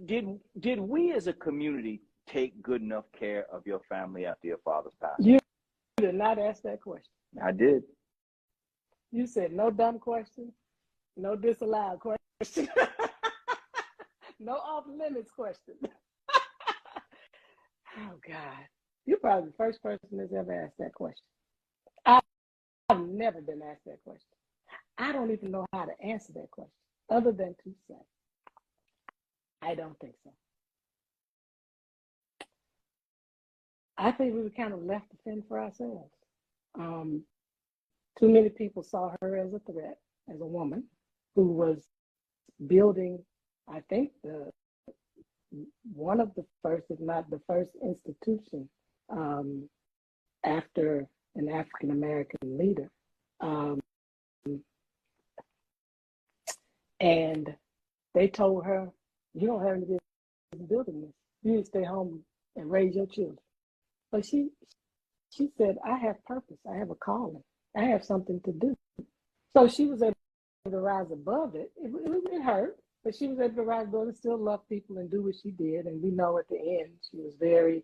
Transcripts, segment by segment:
did we as a community take good enough care of your family after your father's passing? You did not ask that question. I did. You said no dumb question, no disallowed question, no off limits question. Oh God, you're probably the first person that's ever asked that question. I've never been asked that question. I don't even know how to answer that question other than to say, I don't think so. I think we were kind of left to fend for ourselves. Too many people saw her as a threat, as a woman who was building, I think, one of the first, if not the first institution after an African-American leader. And they told her, you don't have any business building this. You need to stay home and raise your children. But she said, I have purpose. I have a calling. I have something to do. So she was able to rise above it. It hurt, but she was able to rise above it, still love people and do what she did. And we know at the end, she was very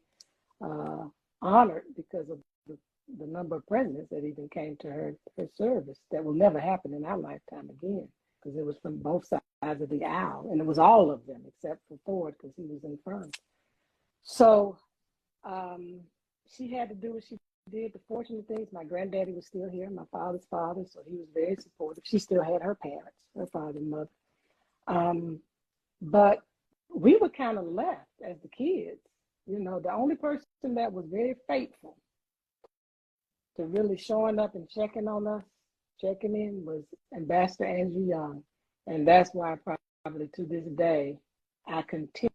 honored because of the number of presidents that even came to her service. That will never happen in our lifetime again, because it was from both sides of the aisle. And it was all of them except for Ford, because he was infirm. So she had to do what she did. The fortunate things, my granddaddy was still here, my father's father, so he was very supportive. She still had her parents, her father and mother. But we were kind of left as the kids. You know, the only person that was very faithful to really showing up and checking on us, checking in, was Ambassador Andrew Young. And that's why probably to this day, I continue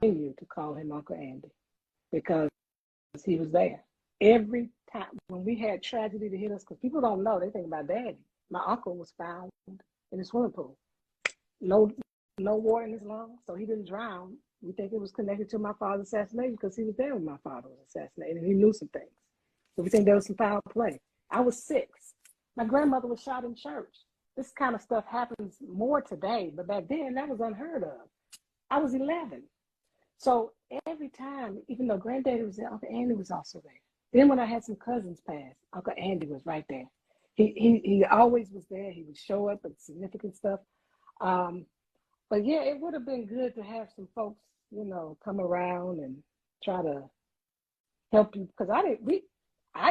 to call him Uncle Andy, because he was there. Every time when we had tragedy to hit us, because people don't know, they think about Daddy. My uncle was found in the swimming pool. No water in his lungs, so he didn't drown. We think it was connected to my father's assassination because he was there when my father was assassinated and he knew some things. So we think there was some foul play. I was 6. My grandmother was shot in church. This kind of stuff happens more today, but back then that was unheard of. I was 11. So every time, even though Granddaddy was there, Uncle Andy was also there. Then when I had some cousins pass, Uncle Andy was right there. He always was there. He would show up with significant stuff. But yeah, it would have been good to have some folks, you know, come around and try to help you, because I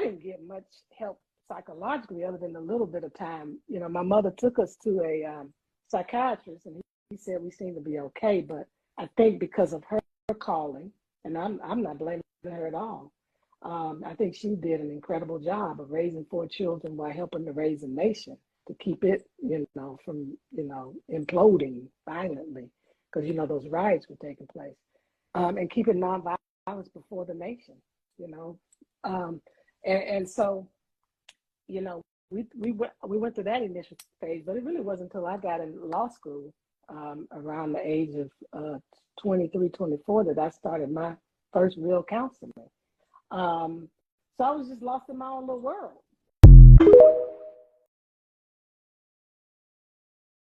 didn't get much help psychologically other than a little bit of time. You know, my mother took us to a psychiatrist, and he said we seemed to be okay. But I think because of her calling, and I'm not blaming her at all. I think she did an incredible job of raising 4 children while helping to raise a nation, to keep it, you know, from, you know, imploding violently, because, you know, those riots were taking place, and keeping nonviolence before the nation, you know. And so, you know, we went through that initial phase, but it really wasn't until I got in law school around the age of 23, 24 that I started my first real counseling. So I was just lost in my own little world.